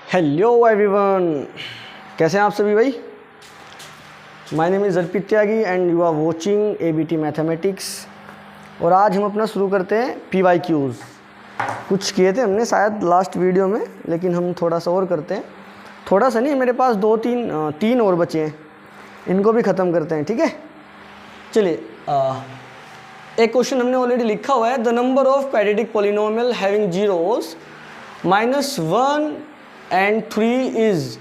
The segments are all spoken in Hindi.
हेलो एवरीवन, कैसे हैं आप सभी भाई। My name is Arpit Tyagi and you are watching ABT mathematics. और आज हम अपना शुरू करते हैं PYQs। कुछ किए थे हमने शायद लास्ट वीडियो में, लेकिन हम थोड़ा सा और करते हैं। थोड़ा सा नहीं, मेरे पास तीन और बचे हैं, इनको भी ख़त्म करते हैं, ठीक है। चलिए, एक क्वेश्चन हमने ऑलरेडी लिखा हुआ है, the number of quadratic polynomial having zeros -1 and 3 is,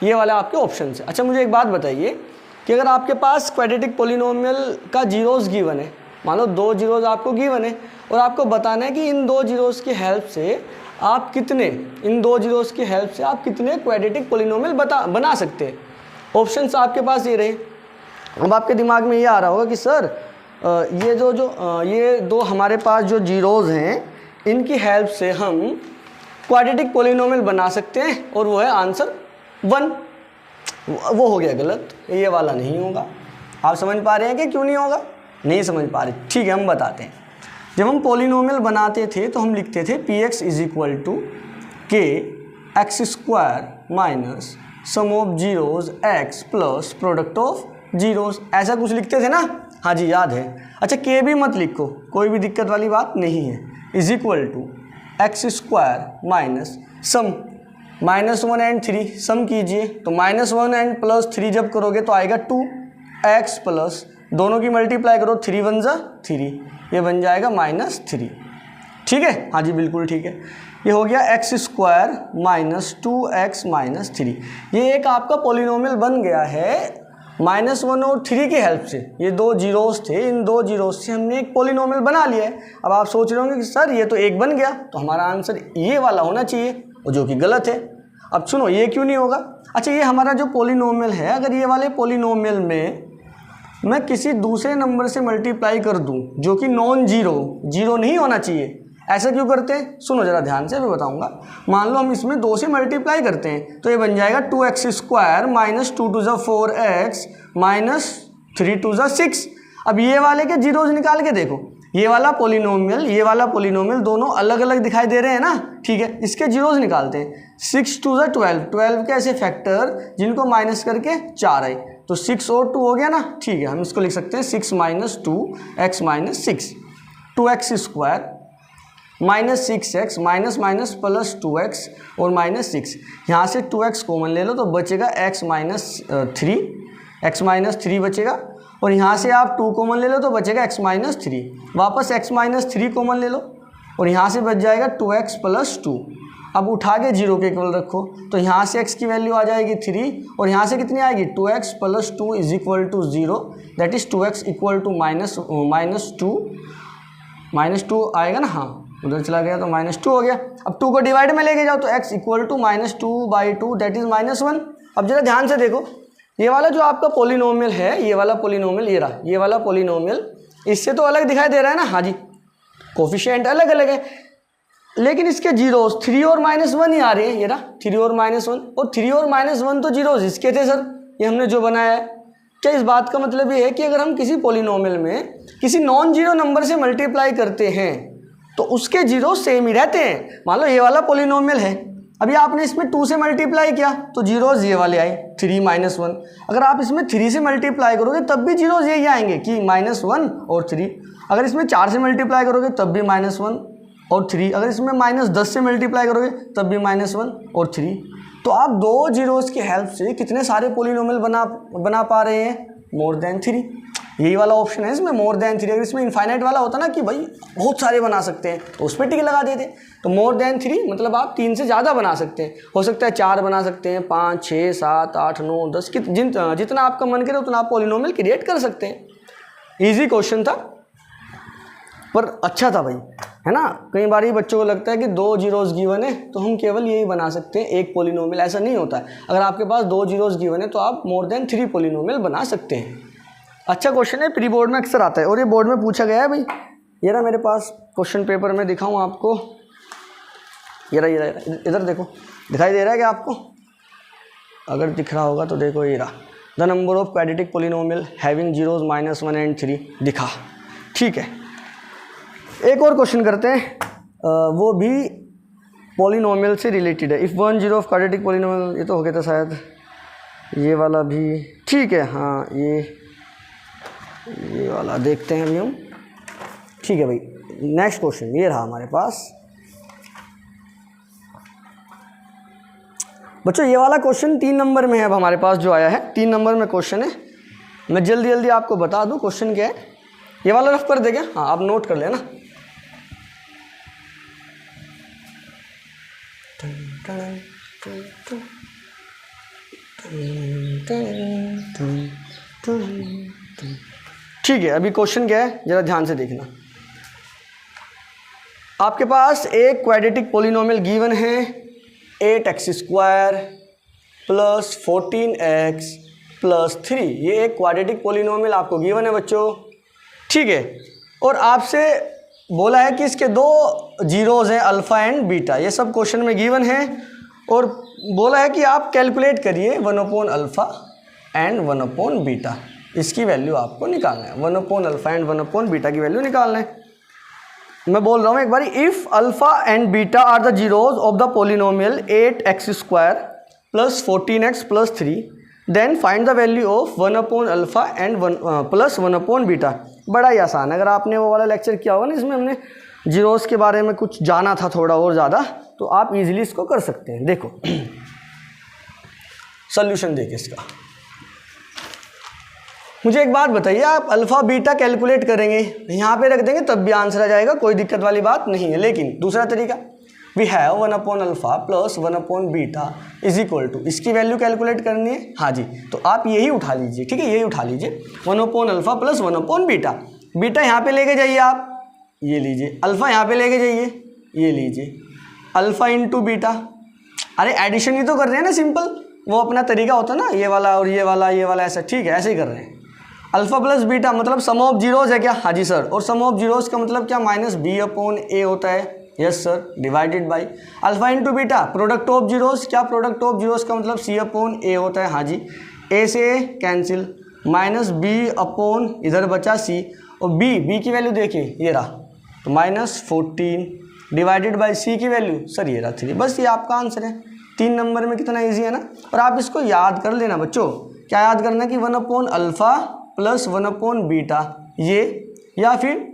ये वाला आपके ऑप्शन है। अच्छा, मुझे एक बात बताइए कि अगर आपके पास क्वाड्रेटिक पॉलिनोमियल का जीरोस गिवन है, मान लो 2 जीरोस आपको गिवन है और आपको बताना है कि इन 2 जीरोस की हेल्प से आप कितने क्वाड्रेटिक पॉलिनोमियल बना सकते हैं। ऑप्शंस आपके पास ये रहे। अब आपके दिमाग में ये आ रहा होगा कि सर ये दो हमारे पास जो जीरोस हैं, इनकी हेल्प से हम क्वाड्रेटिक पॉलिनोमियल बना सकते हैं, और वो है आंसर 1। वो हो गया गलत, ये वाला नहीं होगा। आप समझ पा रहे हैं कि क्यों नहीं होगा? नहीं समझ पा रहे, ठीक है, हम बताते हैं। जब हम पॉलिनोमियल बनाते थे तो हम लिखते थे px = kx² minus sum of zeros x plus product of zeros, ऐसा कुछ लिखते थे ना। हाँ जी, याद है। अच्छा, k भी मत लिखो, कोई भी दिक्कत वाली बात नहीं है। = x² माइनस सम -1 एंड 3, सम कीजिए तो -1 एंड +3 जब करोगे तो आएगा 2x प्लस, दोनों की मल्टीप्लाई करो, 3 1 जा 3, ये बन जाएगा -3। ठीक है, हाँ जी बिल्कुल ठीक है। ये हो गया x² माइनस 2x माइनस 3। ये एक आपका पॉलिनोमियल बन गया है -1 और 3 की हेल्प से। ये 2 जीरोस थे, इन 2 जीरोस से हमने एक पॉलिनोमियल बना लिया है। अब आप सोच रहे होंगे कि सर ये तो एक बन गया, तो हमारा आंसर ये वाला होना चाहिए, और जो कि गलत है। अब सुनो, ये क्यों नहीं होगा? अच्छा, ये हमारा जो पॉलिनोमियल है, अगर ये वाले पॉलिनोमियल में मैं किसी दूसरे नंबर से मल्टीप्लाई कर दूं जो कि नॉन जीरो नहीं होना चाहिए, ऐसा क्यों करते हैं? सुनो जरा ध्यान से, अभी बताऊंगा। मान लो हम इसमें 2 से मल्टीप्लाई करते हैं तो ये बन जाएगा 2x² माइनस 2 2 4x माइनस 3 2 6। अब ये वाले के जीरोस निकाल के देखो, ये वाला पॉलिनोमियल दोनों अलग अलग दिखाई दे रहे हैं ना। ठीक है, इसके जीरोस निकालते हैं। 6 2 12 के ऐसे फैक्टर जिनको माइनस करके 4 आए, तो 6 और 2 हो गया ना। ठीक है, हम इसको लिख सकते हैं 6 - 2x - 6, 2x² minus 6x minus minus plus 2x और -6। यहाँ से 2x कॉमन ले लो तो बचेगा x - 3 बचेगा, और यहाँ से आप 2 कॉमन ले लो तो बचेगा x - 3। वापस x - 3 कॉमन ले लो और यहाँ से बच जाएगा 2x प्लस 2। अब उठा के 0 के इक्वल रखो तो यहाँ से x की वैल्यू आ जाएगी 3, और यहाँ से कितनी आएगी 2x plus 2 = 0, that is 2x = -2 आएगा ना। हाँ, उधर चला गया तो -2 हो गया। अब 2 को डिवाइड में लेके जाओ तो x = -2/2, दैट इज़ -1। अब जरा ध्यान से देखो, ये वाला जो आपका पॉलिनोमियल है, ये वाला पॉलिनोमियल, ये रहा ये वाला पॉलिनोमियल, इससे तो अलग दिखाई दे रहा है ना। हाँ जी, कोफिशिएंट अलग अलग है, लेकिन इसके जीरोस 3 और -1 ही आ रहे हैं। ये रहा 3 और -1, और 3 और -1 तो जीरोस इसके थे सर, ये हमने जो बनाया है। क्या इस बात का मतलब ये है कि अगर हम किसी पॉलिनोमियल में किसी नॉन जीरो नंबर से मल्टीप्लाई करते हैं तो उसके जीरो सेम ही रहते हैं? मान लो ये वाला पॉलिनोमियल है, अभी आपने इसमें 2 से मल्टीप्लाई किया तो जीरोस ये वाले आए 3 -1। अगर आप इसमें 3 से मल्टीप्लाई करोगे तब भी जीरोस यही आएंगे कि -1 और 3। अगर इसमें 4 से मल्टीप्लाई करोगे तब भी -1 और 3। अगर इसमें -10 से मल्टीप्लाई करोगे तब भी -1 और 3। तो आप 2 जीरोस की हेल्प से कितने सारे पॉलिनोमियल बना पा रहे हैं? More than 3। यही वाला ऑप्शन है इसमें, मोर देन 3। अगर इसमें इनफाइनाइट वाला होता ना कि भाई बहुत सारे बना सकते हैं तो उस पर टिक लगा देते। तो मोर देन 3 मतलब आप 3 से ज़्यादा बना सकते हैं। हो सकता है 4 बना सकते हैं, 5 6 7 8 9 10, जितना आपका मन करे उतना आप पॉलिनोमियल क्रिएट कर सकते हैं। ईजी क्वेश्चन था पर अच्छा था भाई, है ना। कई बार ये बच्चों को लगता है कि 2 जीरोस गिवन है तो हम केवल यही बना सकते हैं एक पॉलिनोमियल, ऐसा नहीं होता है। अगर आपके पास 2 जीरोस गिवन है तो आप मोर देन 3 पॉलिनोमियल बना सकते हैं। अच्छा क्वेश्चन है, प्री बोर्ड में अक्सर आता है और ये बोर्ड में पूछा गया है भाई। ये रहा मेरे पास क्वेश्चन पेपर में, दिखाऊँ आपको, ये रहा इधर देखो, दिखाई दे रहा है क्या आपको? अगर दिख रहा होगा तो देखो, ये रहा the number of quadratic polynomial having zeros -1 and 3 दिखा। ठीक है, एक और क्वेश्चन करते हैं, वो भी पॉलिनोमियल से रिलेटेड है। इफ़ 1 0 ऑफ क्वाड्रेटिक पॉलिनोमियल, ये तो हो गया था शायद, ये वाला भी ठीक है। हाँ ये वाला देखते हैं अभी हम। ठीक है भाई, नेक्स्ट क्वेश्चन ये रहा हमारे पास। बच्चों ये वाला क्वेश्चन 3 नंबर में है अब हमारे पास जो आया है, 3 नंबर में क्वेश्चन है। मैं जल्दी जल्दी आपको बता दूं क्वेश्चन क्या है। ये वाला रफ कर दे क्या? हाँ आप नोट कर लेना। ठीक है, अभी क्वेश्चन क्या है जरा ध्यान से देखना। आपके पास एक क्वाड्रेटिक पॉलिनोमियल गिवन है 8x² प्लस 14x प्लस 3। ये एक क्वाड्रेटिक पॉलिनोमियल आपको गिवन है बच्चों, ठीक है। और आपसे बोला है कि इसके 2 जीरोज़ हैं अल्फ़ा एंड बीटा, ये सब क्वेश्चन में गिवन है। और बोला है कि आप कैलकुलेट करिए 1/α एंड 1/बीटा, इसकी वैल्यू आपको निकालना है। 1/α एंड 1/बीटा की वैल्यू निकालना है। मैं बोल रहा हूँ एक बारी, if alpha and beta are the zeros of the polynomial 8x² plus 14x plus 3, then find the value of 1/α and plus 1/बीटा। बड़ा ही आसान है। अगर आपने वो वाला लेक्चर किया होगा ना, इसमें हमने जीरोस के बारे में कुछ जाना था थोड़ा और ज़्यादा, तो आप इजीली इसको कर सकते हैं। देखो सॉल्यूशन देखिए इसका। मुझे एक बात बताइए, आप अल्फ़ा बीटा कैलकुलेट करेंगे, यहाँ पे रख देंगे तब भी आंसर आ जाएगा, कोई दिक्कत वाली बात नहीं है। लेकिन दूसरा तरीका, वी हैव 1/α प्लस 1/बीटा इज इक्वल टू, इसकी वैल्यू कैलकुलेट करनी है। हाँ जी, तो आप यही उठा लीजिए, ठीक है, यही उठा लीजिए 1/α प्लस 1/बीटा। बीटा यहाँ पे लेके जाइए आप, ये लीजिए। अल्फ़ा यहाँ पे लेके जाइए, ये लीजिए। अल्फ़ा इंटू बीटा, अरे एडिशन ही तो कर रहे हैं ना, सिंपल। वो अपना तरीका होता है ना, ये वाला और ये वाला, ये वाला ऐसा, ठीक है, ऐसे ही कर रहे हैं। अल्फ़ा प्लस बीटा मतलब सम ऑफ जीरोज़ है क्या? हाँ जी सर। और सम ऑफ जीरोज़ का मतलब क्या? -b/a होता है। Yes sir, divided by alpha into beta product of zeros, क्या प्रोडक्ट ऑफ जीरोज़ का मतलब c/a होता है। हाँ जी, a से a कैंसिल, -b/ इधर बचा c, और b की वैल्यू देखिए ये रहा, तो -14 डिवाइडेड बाई c की वैल्यू सर ये रहा 3। बस ये आपका आंसर है। 3 नंबर में कितना ईजी है ना। और आप इसको याद कर लेना बच्चों। क्या याद करना कि 1/α प्लस 1/बीटा ये, या फिर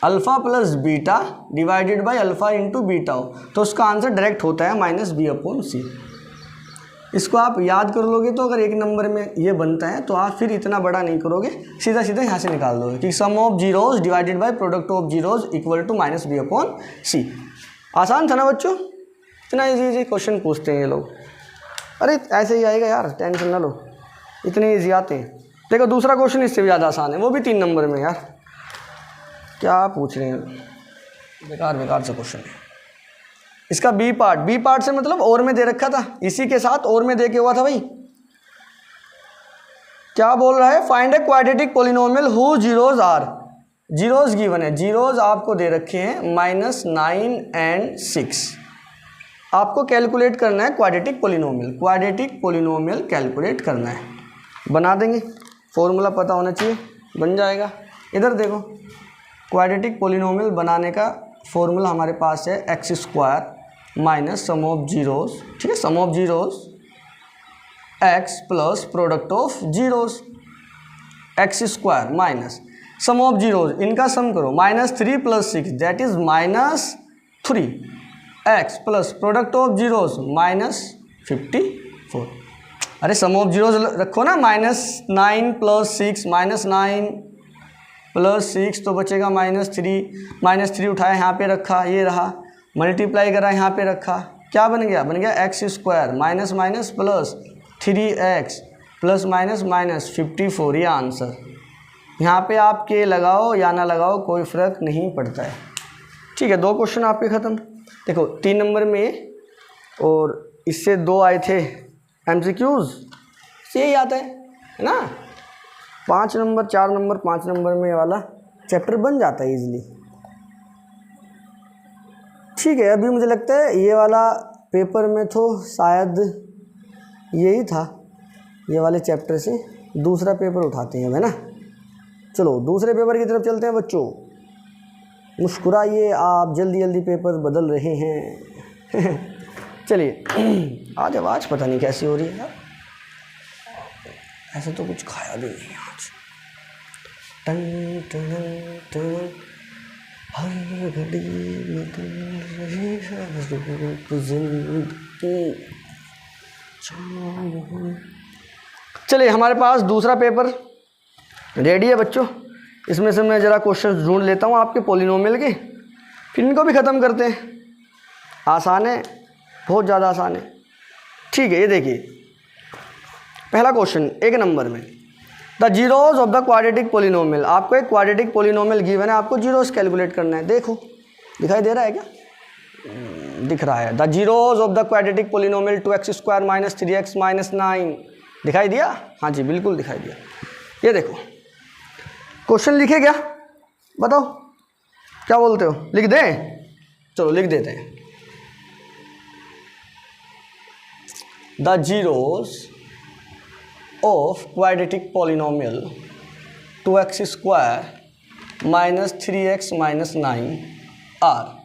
alpha plus beta divided by alpha into beta हो, तो उसका आंसर डायरेक्ट होता है -b/c। इसको आप याद कर लोगे तो अगर 1 नंबर में ये बनता है तो आप फिर इतना बड़ा नहीं करोगे, सीधा सीधा यहाँ से निकाल दोगे कि sum of zeros divided by product of zeros equal to -b/c। आसान था ना बच्चों? इतना ईजी क्वेश्चन पूछते हैं ये लोग। अरे ऐसे ही आएगा यार, टेंशन ना लो, इतने ईजी आते हैं। देखो दूसरा क्वेश्चन इससे भी ज़्यादा आसान है, वो भी 3 नंबर में। यार क्या पूछ रहे हैं, बेकार सा क्वेश्चन है। इसका बी पार्ट से मतलब और में दे रखा था, इसी के साथ और में दे के हुआ था भाई। क्या बोल रहा है? Find a quadratic polynomial who zeros are, zeros given है, जीरोज आपको दे रखे हैं -9 एंड 6। आपको कैलकुलेट करना है क्वाड्रेटिक पॉलिनोमियल कैलकुलेट करना है। बना देंगे, फॉर्मूला पता होना चाहिए, बन जाएगा। इधर देखो, क्वाड्रेटिक पॉलिनोमियल बनाने का फॉर्मूला हमारे पास है x² minus sum of zeros, ठीक है, sum of zeros x plus product of zeros, x² minus sum of zeros, इनका सम करो, -3 + 6 that is -3, x plus product of zeros -54। अरे सम ऑफ जीरोज रखो ना, -9 + 6 -9 + 6 तो बचेगा -3 उठाया यहाँ पे रखा, ये रहा, मल्टीप्लाई करा यहाँ पे रखा, क्या बन गया? बन गया x² minus minus plus 3x plus minus minus 54। ये आंसर। यहाँ पे आप के लगाओ या ना लगाओ कोई फ़र्क नहीं पड़ता है, ठीक है। 2 क्वेश्चन आपके ख़त्म। देखो 3 नंबर में, और इससे 2 आए थे MCQs, यही आता है ना। 5 नंबर 4 नंबर 5 नंबर में वाला चैप्टर बन जाता है इजीली, ठीक है। अभी मुझे लगता है ये वाला पेपर में तो शायद यही था, ये वाले चैप्टर से दूसरा पेपर उठाते हैं, है ना। चलो दूसरे पेपर की तरफ चलते हैं बच्चों। मुस्कुराइए, आप जल्दी जल्दी पेपर बदल रहे हैं। चलिए आज आवाज़ पता नहीं कैसी हो रही है यार, ऐसे तो कुछ खाया भी नहीं आज। टन टन टन हर घड़ी में तुम रही जिंदगी। चलिए हमारे पास दूसरा पेपर रेडी है बच्चों। इसमें से मैं ज़रा क्वेश्चन ढूंढ लेता हूँ आपके पॉलिनोमियल के, फिर इनको भी ख़त्म करते हैं। आसान है, बहुत ज़्यादा आसान है। ठीक है, ये देखिए पहला क्वेश्चन 1 नंबर में, the zeros of the quadratic polynomial. आपको एक क्वाड्रेटिक पोलिनोमियल गिवन है, आपको जीरोज कैलकुलेट करना है। देखो दिखाई दे रहा है क्या? दिख रहा है। The zeros of the quadratic polynomial 2x² minus 3x minus 9। दिखाई दिया? हाँ जी बिल्कुल दिखाई दिया। ये देखो क्वेश्चन लिखे क्या, बताओ क्या बोलते हो? लिख दें? चलो लिख देते हैं। The zeros of quadratic polynomial 2x² minus 3x minus 9 are.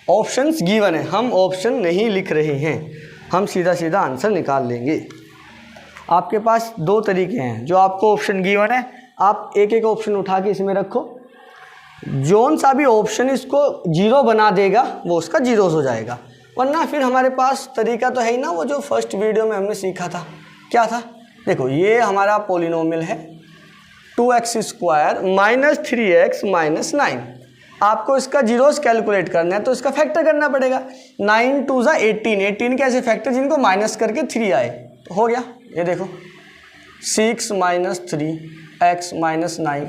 Options given है, हम ऑप्शन नहीं लिख रहे हैं, हम सीधा सीधा आंसर निकाल लेंगे। आपके पास 2 तरीके हैं। जो आपको ऑप्शन गिवन है, आप एक एक ऑप्शन उठा के इसमें रखो, जौन सा भी ऑप्शन इसको जीरो बना देगा वो उसका जीरोस हो जाएगा। वरना फिर हमारे पास तरीका तो है ही ना, वो जो फर्स्ट वीडियो में हमने सीखा था। क्या था? देखो ये हमारा पोलिनोमियल है 2x² माइनस 3x माइनस 9। आपको इसका जीरोस कैलकुलेट करना है तो इसका फैक्टर करना पड़ेगा। 9 2 ज़ा 18, 18 के ऐसे फैक्टर जिनको माइनस करके 3 आए, तो हो गया। ये देखो 6 minus 3x minus 9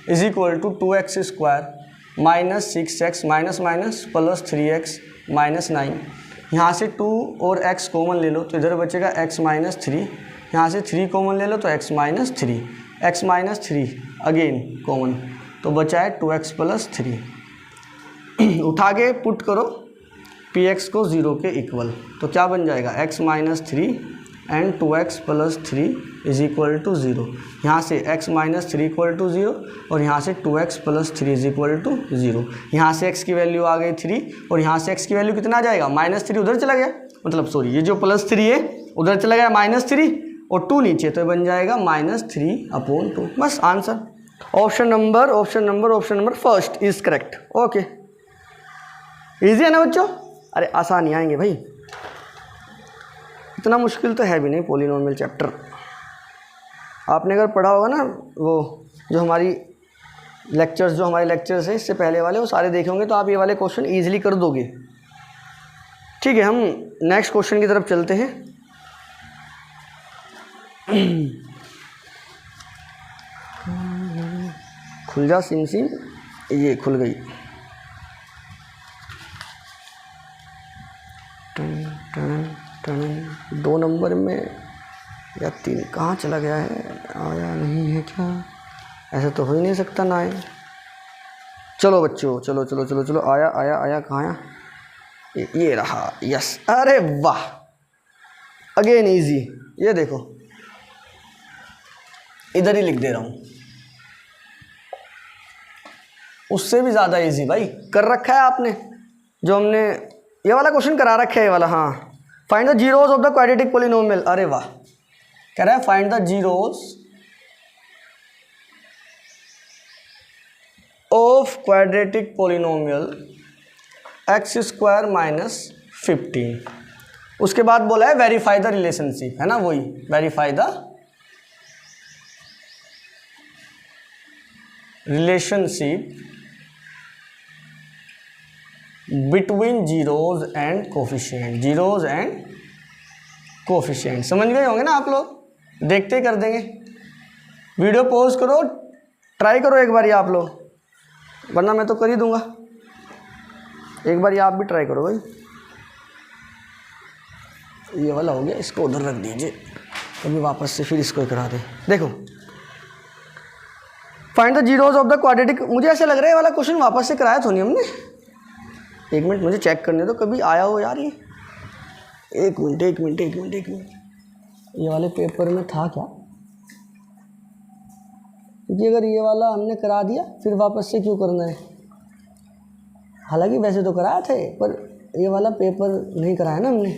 is equal to 2x² minus 6x minus minus plus 3x minus 9। यहाँ से 2 और x कॉमन ले लो तो इधर बचेगा x माइनस 3, यहाँ से 3 कॉमन ले लो तो x minus 3, x minus 3 again common, तो बचा है 2x प्लस 3। उठा के पुट करो px को 0 के इक्वल, तो क्या बन जाएगा? x minus 3 and 2x plus 3 is equal to 0। यहाँ से x माइनस 3 इक्वल टू 0 और यहाँ से 2x plus 3 is equal to 0। यहाँ से x की वैल्यू आ गई 3 और यहाँ से x की वैल्यू कितना आ जाएगा? -3 उधर चला गया, मतलब सॉरी ये जो +3 है उधर चला गया -3 और 2 नीचे, तो बन जाएगा -3/2। बस answer. Option number first is correct. Okay, easy है ना बच्चों? अरे आसानी आएंगे भाई, इतना मुश्किल तो है भी नहीं पॉलिनोमियल चैप्टर। आपने अगर पढ़ा होगा ना वो जो हमारे लेक्चर्स हैं इससे पहले वाले, वो सारे देखे होंगे, तो आप ये वाले क्वेश्चन ईजिली कर दोगे। ठीक है, हम नेक्स्ट क्वेश्चन की तरफ चलते हैं। खुल जा सिम, ये खुल गई। टन 2 नंबर में या 3 कहाँ चला गया है? आया नहीं है क्या? ऐसा तो हो ही नहीं सकता ना आए। चलो बच्चों, चलो आया कहाँ आया? ये रहा, यस। अरे वाह, अगेन इजी। ये देखो इधर ही लिख दे रहा हूँ, उससे भी ज़्यादा इजी भाई कर रखा है आपने। जो हमने ये वाला क्वेश्चन करा रखा है, ये वाला, हाँ। Find the zeros of the quadratic polynomial. अरे वाह, कह रहा है find the zeros of quadratic polynomial x² minus 15। उसके बाद बोला है वेरीफाई द रिलेशनशिप, है ना, वही verify the relationship between zeros and coefficient. समझ गए होंगे ना आप लोग? देखते ही कर देंगे। वीडियो पॉज करो, ट्राई करो एक बार ये आप लोग, वरना मैं तो कर ही दूंगा। एक बार ये आप भी ट्राई करो भाई। ये वाला हो गया, इसको उधर रख दीजिए, कभी वापस से फिर इसको करा दे। देखो find the zeros of the quadratic. मुझे ऐसा लग रहा है ये वाला क्वेश्चन वापस से कराया तो नहीं हमने। एक मिनट मुझे चेक करने दो, कभी आया हो यार ये। एक मिनट। ये वाले पेपर में था क्या? क्योंकि अगर ये वाला हमने करा दिया फिर वापस से क्यों करना है? हालांकि वैसे तो कराया थे, पर ये वाला पेपर नहीं कराया ना हमने,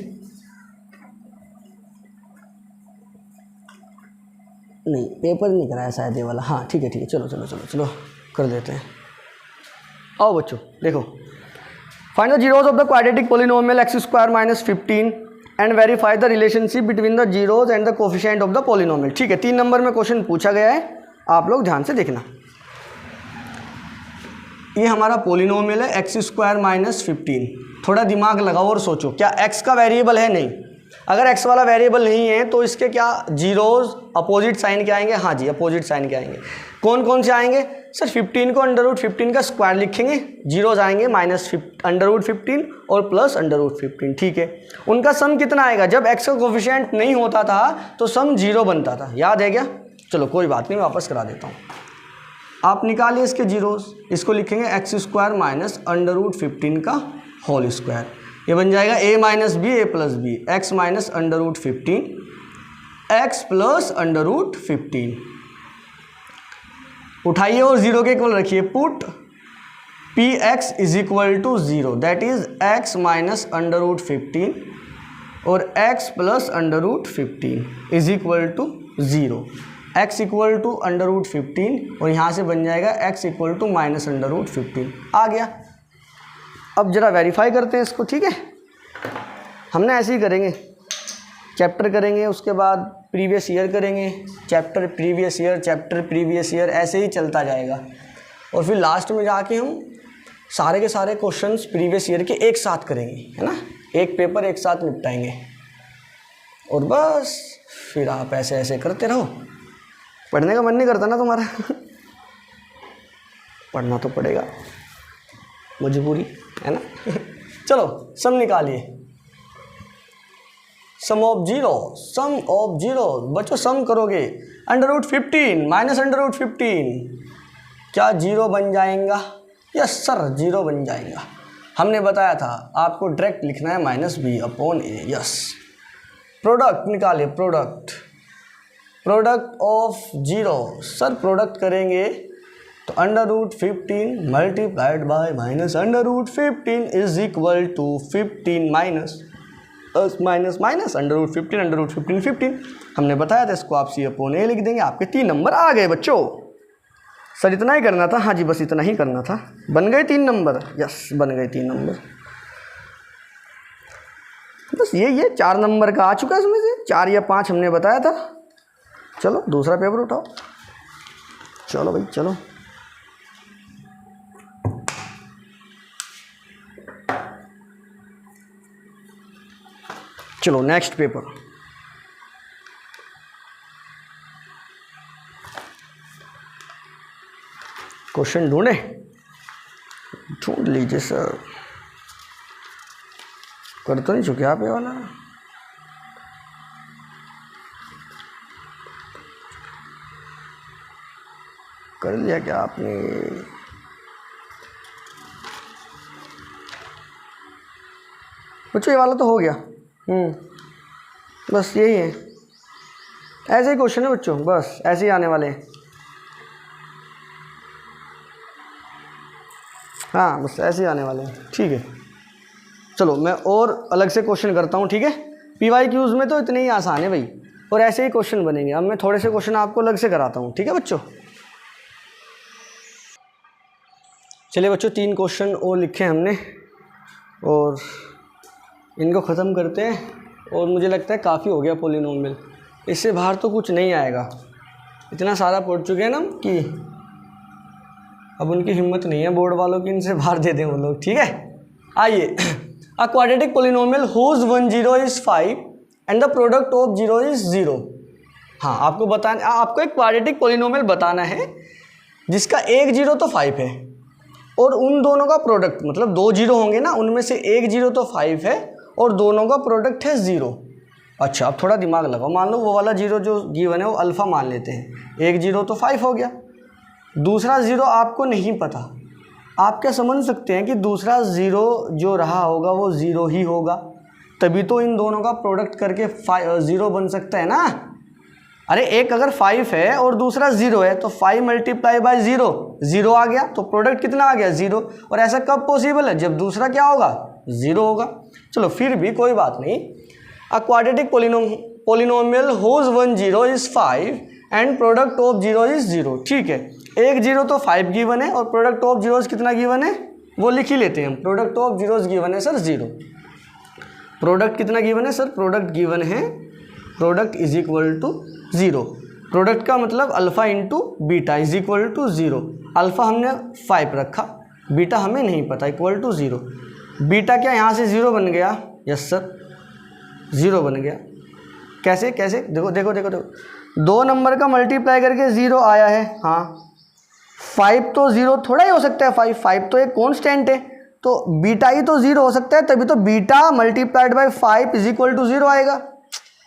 नहीं पेपर नहीं कराया शायद ये वाला। हाँ ठीक है, चलो चलो चलो चलो कर देते हैं। आओ बच्चों देखो, find the zeros of the quadratic polynomial x square minus 15 and verify the relationship between the zeros and the coefficient of the polynomial. ठीक है, 3 नंबर में क्वेश्चन पूछा गया है, आप लोग ध्यान से देखना। ये हमारा पोलिनोमियल है एक्स स्क्वायर माइनस 15। थोड़ा दिमाग लगाओ और सोचो, क्या एक्स का वेरिएबल है? नहीं। अगर एक्स वाला वेरिएबल नहीं है तो इसके क्या जीरोज अपोजिट साइन के आएंगे? हाँ जी, अपोजिट साइन के आएंगे। कौन कौन से आएंगे सर? 15 को √15 का स्क्वायर लिखेंगे, जीरोज आएंगे माइनस √15 और प्लस √15। ठीक है, उनका सम कितना आएगा? जब एक्स का कोफिशिएंट नहीं होता था तो सम 0 बनता था, याद है क्या? चलो कोई बात नहीं, वापस करा देता हूँ। आप निकालिए इसके जीरोज, इसको लिखेंगे एक्स स्क्वायर माइनस √15 का होल स्क्वायर। ये बन जाएगा a minus B A plus B, X minus √15 X plus √15। उठाइए और 0 के इक्वल रखिए, put P X is equal to 0, that is X minus √15 और x प्लस √15 is equal to 0। x equal to √15 और यहाँ से बन जाएगा x इक्वल टू माइनस √15। आ गया। अब जरा वेरीफाई करते हैं इसको। ठीक है, हमने ऐसे ही करेंगे, चैप्टर करेंगे, उसके बाद प्रीवियस ईयर करेंगे, चैप्टर प्रीवियस ईयर, ऐसे ही चलता जाएगा। और फिर लास्ट में जाके हम सारे के सारे क्वेश्चंस प्रीवियस ईयर के एक साथ करेंगे, है ना, एक पेपर एक साथ निपटाएंगे। और बस फिर आप ऐसे ऐसे करते रहो। पढ़ने का मन नहीं करता ना तुम्हारा? पढ़ना तो पड़ेगा, मजबूरी है ना। चलो सम निकालिए, सम ऑफ जीरो बच्चों सम करोगे √15 माइनस √15, क्या 0 बन जाएगा? यस सर 0 बन जाएगा। हमने बताया था आपको डायरेक्ट लिखना है -b/a। यस, प्रोडक्ट निकालिए, product of zero. Sir product करेंगे तो √15 multiplied by minus √15 is equal to 15 minus √15 15। हमने बताया था इसको आप c/a लिख देंगे, आपके 3 नंबर आ गए बच्चों। सर इतना ही करना था? हाँ जी, बस इतना ही करना था। बन गए 3 नंबर? यस बन गए 3 नंबर। बस ये 4 नंबर का आ चुका है, इसमें से 4 या 5 हमने बताया था। चलो दूसरा पेपर उठाओ, चलो भाई चलो। चलो नेक्स्ट पेपर। क्वेश्चन ढूंढ लीजिए सर। कर तो नहीं चुके आप ये वाला? कर लिया क्या आपने? बच्चों ये वाला तो हो गया। बस यही है, ऐसे ही क्वेश्चन है बच्चों, बस ऐसे ही आने वाले हैं। हाँ बस ऐसे ही आने वाले हैं। ठीक है, चलो मैं और अलग से क्वेश्चन करता हूँ। ठीक है, PYQs में तो इतने ही आसान है भाई, और ऐसे ही क्वेश्चन बनेंगे। अब मैं थोड़े से क्वेश्चन आपको अलग से कराता हूँ। ठीक है बच्चों, चलिए बच्चों 3 क्वेश्चन और लिखे हमने और इनको ख़त्म करते हैं। और मुझे लगता है काफ़ी हो गया पोलिनोमियल, इससे बाहर तो कुछ नहीं आएगा। इतना सारा पढ़ चुके हैं ना कि अब उनकी हिम्मत नहीं है बोर्ड वालों की, इनसे बाहर दे दें वो लोग। ठीक है, आइए। A quadratic polynomial whose 1 0 is 5 and the product of 0 is 0। हाँ आपको बताना, आपको एक क्वाड्रेटिक पोलिनोमियल बताना है जिसका एक 0 तो 5 है और उन दोनों का प्रोडक्ट, मतलब 2 0 होंगे ना, उनमें से एक 0 तो 5 है और दोनों का प्रोडक्ट है 0। अच्छा अब थोड़ा दिमाग लगाओ, मान लो वो वाला 0 जो गिवन है वो अल्फ़ा मान लेते हैं। एक 0 तो 5 हो गया, दूसरा 0 आपको नहीं पता। आप क्या समझ सकते हैं कि दूसरा 0 जो रहा होगा वो 0 ही होगा, तभी तो इन दोनों का प्रोडक्ट करके 0 बन सकता है ना। अरे एक अगर 5 है और दूसरा 0 है तो 5 मल्टीप्लाई बाय 0 आ गया, तो प्रोडक्ट कितना आ गया? 0। और ऐसा कब पॉसिबल है? जब दूसरा क्या होगा? 0 होगा। चलो फिर भी कोई बात नहीं। A quadratic polynomial whose 1 0 is 5 and product of 0 is 0। ठीक है, एक 0 तो 5 गिवन है और प्रोडक्ट ऑफ जीरोस कितना गिवन है वो लिख ही लेते हैं हम। प्रोडक्ट ऑफ जीरोस गिवन है सर 0। प्रोडक्ट कितना गिवन है सर? प्रोडक्ट गिवन है, product is equal to 0। Product का मतलब alpha into beta is equal to 0। Alpha हमने 5 रखा, बीटा हमें नहीं पता, इक्वल टू 0। बीटा क्या यहाँ से 0 बन गया? यस सर 0 बन गया। कैसे कैसे? देखो देखो देखो देखो, 2 नंबर का मल्टीप्लाई करके 0 आया है। हाँ 5 तो 0 थोड़ा ही हो सकता है, 5 तो एक कॉन्स्टेंट है, तो बीटा ही तो 0 हो सकता है, तभी तो beta multiplied by 5 is equal to 0 आएगा।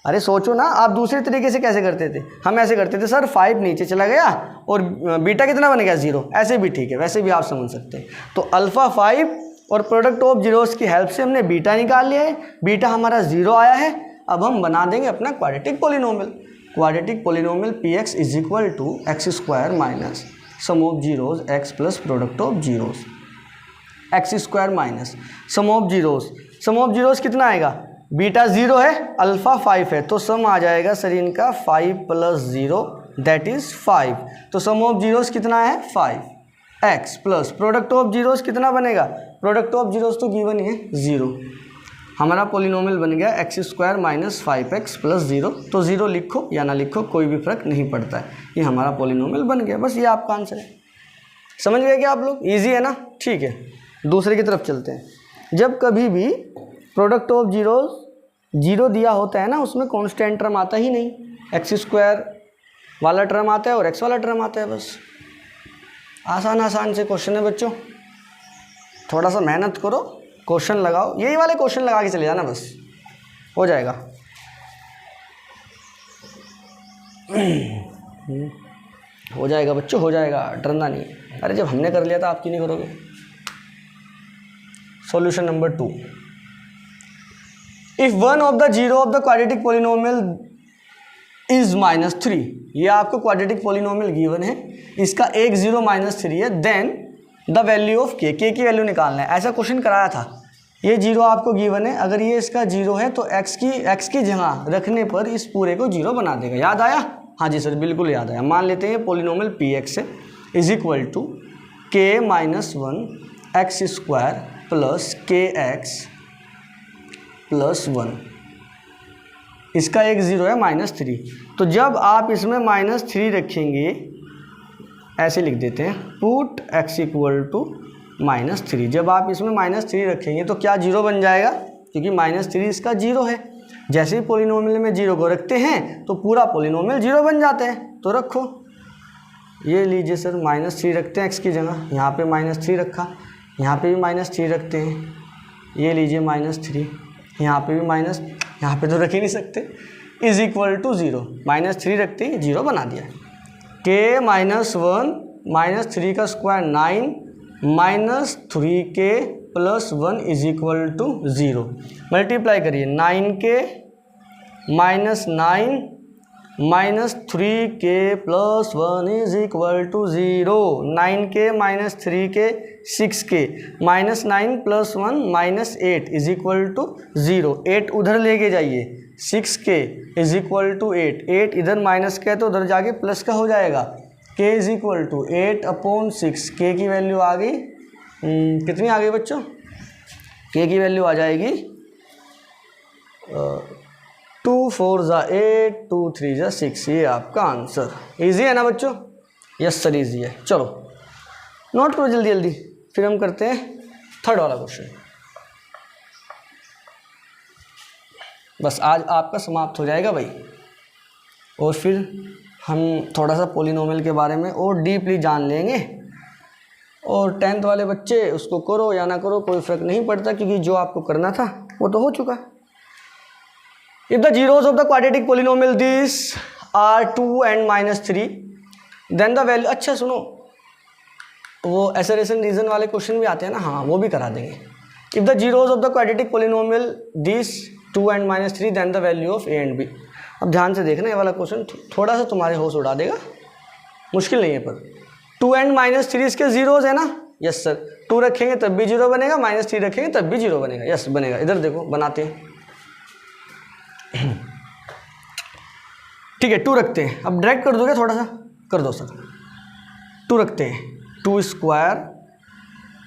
अरे सोचो ना, आप दूसरे तरीके से कैसे करते थे? हम ऐसे करते थे सर 5 नीचे चला गया और बीटा कितना बन गया 0, ऐसे भी ठीक है, वैसे भी आप समझ सकते हैं। तो अल्फ़ा 5 और प्रोडक्ट ऑफ जीरोस की हेल्प से हमने बीटा निकाल लिया है, बीटा हमारा 0 आया है। अब हम बना देंगे अपना quadratic polynomial. Quadratic polynomial P X is equal to X square minus sum of zeros X plus product of zeros, X square minus sum of zeros. Sum of zeros कितना आएगा? बीटा 0 है, अल्फ़ा 5 है, तो सम आ जाएगा सर इनका 5 प्लस 0 दैट इज़ 5। तो सम ऑफ जीरोस कितना है? 5 x plus product of zeros कितना बनेगा? प्रोडक्ट ऑफ जीरोस तो गिवन ही है 0। हमारा पोलिनोमियल बन गया x square minus 5x plus 0। तो 0 लिखो या ना लिखो कोई भी फर्क नहीं पड़ता है, ये हमारा पोलिनोमियल बन गया। बस ये आपका आंसर है। समझ गए क्या आप लोग? ईजी है ना? ठीक है, दूसरे की तरफ चलते हैं। जब कभी भी प्रोडक्ट ऑफ जीरोस 0 दिया होता है ना, उसमें कांस्टेंट टर्म आता ही नहीं, एक्स स्क्वायर वाला टर्म आता है और एक्स वाला टर्म आता है। बस आसान आसान से क्वेश्चन है बच्चों, थोड़ा सा मेहनत करो, क्वेश्चन लगाओ, यही वाले क्वेश्चन लगा के चले जाना, बस हो जाएगा। हो जाएगा बच्चों, हो जाएगा, डरना नहीं। अरे जब हमने कर लिया था आप क्यों नहीं करोगे? Solution number 2, if one of the zero of the quadratic polynomial is -3, ये आपको क्वाड्रेटिक पोलिनोमियल गिवन है, इसका एक 0 -3 है, देन द वैल्यू ऑफ के की वैल्यू निकालना है। ऐसा क्वेश्चन कराया था। ये 0 आपको गिवन है, अगर ये इसका 0 है तो x की जगह रखने पर इस पूरे को 0 बना देगा। याद आया? हाँ जी सर बिल्कुल याद आया। मान लेते हैं पोलिनोमियल पी एक्स है इज इक्वल टू के माइनस 1 एक्स स्क्वायर प्लस के एक्स प्लस 1, इसका एक 0 है -3। तो जब आप इसमें -3 रखेंगे, ऐसे लिख देते हैं, पुट x इक्वल टू -3। जब आप इसमें -3 रखेंगे तो क्या 0 बन जाएगा? क्योंकि -3 इसका 0 है। जैसे ही पोलिनोमियल में 0 को रखते हैं तो पूरा पोलिनोमियल 0 बन जाता है। तो रखो, ये लीजिए सर -3 रखते हैं x की जगह, यहाँ पे -3 रखा, यहाँ पे भी -3 रखते हैं, ये लीजिए -3, यहाँ पे भी माइनस, यहाँ पे तो रख ही नहीं सकते, इज इक्वल टू 0। -3 रखते ही 0 बना दिया। के -1 -3 का square 9 -3k plus 1 is equal to 0। Multiply करिए, 9k -9 -3k plus 1 is equal to 0। 9k -3k 6k -9 plus 1 -8 is equal to 0। 8 उधर लेके जाइए, 6k इज इक्वल टू 8। 8 इधर माइनस का है तो उधर जाके प्लस का हो जाएगा। k is equal to 8/6। k की वैल्यू आ गई, कितनी आ गई बच्चों? k की वैल्यू आ जाएगी 2 4 ज़ा 8 2 3 ज़ा 6। ये आपका आंसर। इजी है ना बच्चों? यस सर इजी है। चलो नोट करो जल्दी जल्दी, फिर हम करते हैं थर्ड वाला क्वेश्चन। बस आज आपका समाप्त हो जाएगा भाई, और फिर हम थोड़ा सा पोलिनोमियल के बारे में और डीपली जान लेंगे। और 10th वाले बच्चे उसको करो या ना करो कोई फ़र्क नहीं पड़ता, क्योंकि जो आपको करना था वो तो हो चुका। If the zeros of the quadratic polynomial this are 2 and -3 then the value. अच्छा सुनो, वो एसरेशन रीजन वाले क्वेश्चन भी आते हैं ना, हाँ वो भी करा देंगे। If the zeros of the quadratic polynomial this 2 and -3 then the value of a and b। अब ध्यान से देखना, ये वाला क्वेश्चन थोड़ा सा तुम्हारे होश उड़ा देगा, मुश्किल नहीं है पर 2 and -3 इसके जीरोस है ना, यस सर, 2 रखेंगे तब भी 0 बनेगा, -3 रखेंगे तब भी 0 बनेगा, यस बनेगा। इधर देखो बनाते हैं, ठीक है 2 रखते हैं। अब डायरेक्ट कर दोगे, थोड़ा सा कर दो सर। 2 रखते हैं, 2 square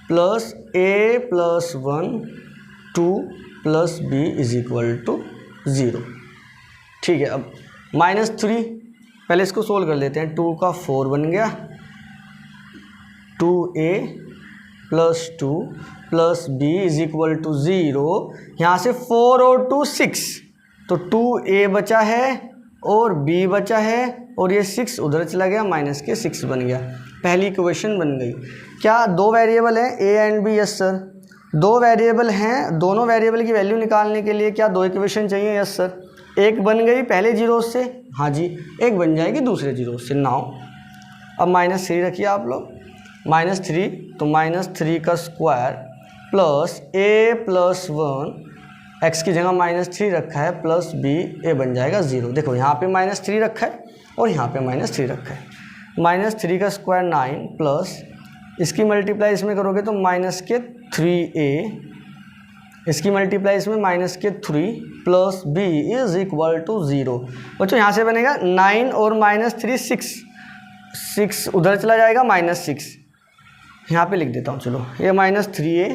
plus a plus 1 2 plus b is equal to 0। ठीक है, अब -3 पहले इसको सोल्व कर लेते हैं। 2 का 4 बन गया, 2a plus 2 plus b is equal to 0। यहाँ से 4 और 2 6, तो 2a बचा है और b बचा है, और ये 6 उधर चला गया, माइनस के 6 बन गया। पहली इक्वेशन बन गई। क्या 2 वेरिएबल हैं a and b? Yes sir, 2 variable हैं, दोनों वेरिएबल की वैल्यू निकालने के लिए क्या 2 इक्वेशन चाहिए? यस सर, एक बन गई पहले जीरो से, हाँ जी, एक बन जाएगी दूसरे जीरो से। नाउ अब -3 रखिए आप लोग, -3 तो -3 का square plus a plus 1, x की जगह -3 रखा है, प्लस b, a बन जाएगा 0। देखो यहाँ पे -3 रखा है और यहाँ पे -3 रखा है। -3 का स्क्वायर 9 प्लस इसकी मल्टीप्लाई इसमें करोगे तो -3a, इसकी मल्टीप्लाई इसमें -3 plus b is equal to 0। बच्चों यहाँ से बनेगा 9 और -3 6 उधर चला जाएगा, -6 यहाँ पे लिख देता हूँ। चलो ये -3a,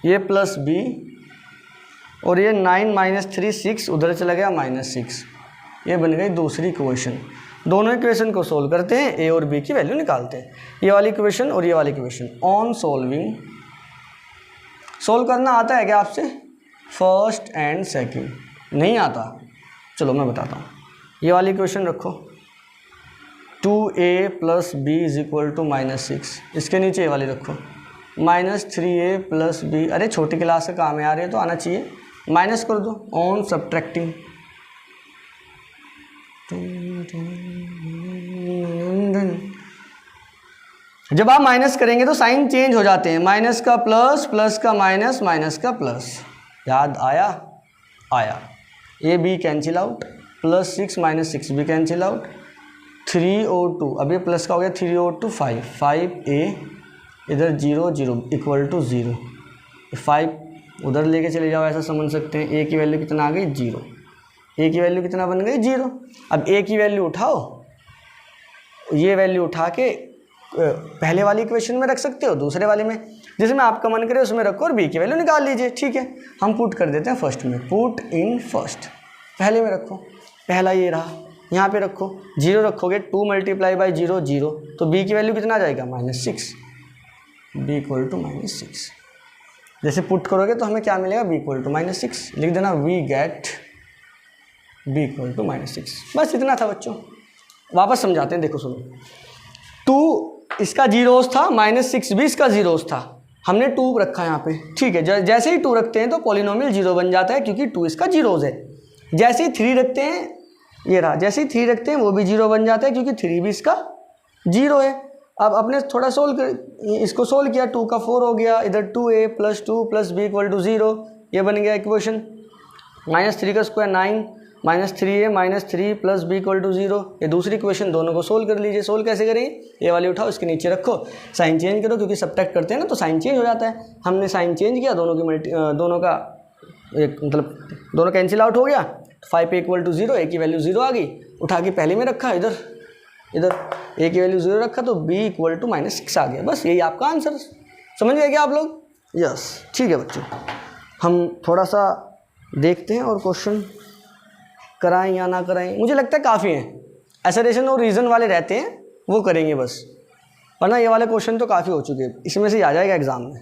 ये प्लस b, और ये 9 -3 6 उधर चला गया, -6। ये बन गई दूसरी इक्वेशन। दोनों इक्वेशन को सोल्व करते हैं, a और b की वैल्यू निकालते हैं। ये वाली इक्वेशन और ये वाली इक्वेशन। ऑन सोल्विंग, सोल्व करना आता है क्या आपसे? फर्स्ट एंड सेकंड नहीं आता? चलो मैं बताता हूँ। ये वाली इक्वेशन रखो, 2a plus b is equal to -6। इसके नीचे ये वाली रखो, -3a प्लस b। अरे छोटी क्लास का काम है यार, ये तो आना चाहिए। माइनस कर दो, ऑन सब्ट्रैक्टिंग, जब आप माइनस करेंगे तो साइन चेंज हो जाते हैं, माइनस का प्लस, प्लस का माइनस, माइनस का प्लस। याद आया? आया। ए बी कैंसिल आउट, +6 -6 भी कैंसिल आउट, 3 और 2, अब ये प्लस का हो गया, 3 और 2 5, 5a इधर 0 0 इक्वल टू 0। 5 उधर लेके चले जाओ, ऐसा समझ सकते हैं। a की वैल्यू कितना आ गई? 0। a की वैल्यू कितना बन गई? 0। अब a की वैल्यू उठाओ, ये वैल्यू उठा के पहले वाली इक्वेशन में रख सकते हो, दूसरे वाले में, जिसमें आपका मन करे उसमें रखो और b की वैल्यू निकाल लीजिए। ठीक है, हम पुट कर देते हैं फर्स्ट में, पुट इन फर्स्ट, पहले में रखो। पहला ये रहा, यहाँ पे रखो, 0 रखोगे, 2 × 0 0, तो b की वैल्यू कितना आ जाएगा? -6। b equal to -6। जैसे पुट करोगे तो हमें क्या मिलेगा? b equal to -6। लिख देना, we get b equal to -6। बस इतना था बच्चों। वापस समझाते हैं, देखो सुनो। 2 इसका जीरोस था, -6 भी इसका जीरोस था, हमने 2 रखा यहाँ पे। ठीक है, जैसे ही 2 रखते हैं तो पॉलिनोमियल 0 बन जाता है, क्योंकि 2 इसका जीरोस है। जैसे ही 3 रखते हैं, ये रहा, जैसे ही 3 रखते हैं वो भी 0 बन जाता है, क्योंकि 3 भी इसका 0 है। अब अपने थोड़ा सोल्व कर, इसको सोल्व किया, 2 का 4 हो गया, इधर 2a plus 2 plus b equal to 0, ये बन गया इक्वेशन। -3 का square 9, -3a -3 plus b equal to 0, ये दूसरी इक्वेशन। दोनों को सोल्व कर लीजिए। सोल्व कैसे करेंगे? ये वाली उठाओ, इसके नीचे रखो, साइन चेंज करो, क्योंकि सब्ट्रैक्ट करते हैं ना तो साइन चेंज हो जाता है। हमने साइन चेंज किया, दोनों का एक मतलब दोनों कैंसिल आउट हो गया। 5a इक्वल टू 0, a की वैल्यू 0 आ गई, उठा के पहले में रखा, इधर a की वैल्यू 0 रखा, तो b इक्वल टू -6 आ गया। बस यही आपका आंसर। समझ गए क्या आप लोग? यस, ठीक है बच्चों। हम थोड़ा सा देखते हैं और क्वेश्चन कराएं या ना कराएं, मुझे लगता है काफ़ी हैं। एसरेशन और रीज़न वाले रहते हैं, वो करेंगे बस, वरना ये वाले क्वेश्चन तो काफ़ी हो चुके हैं, इसमें से ही आ जाएगा एग्जाम में।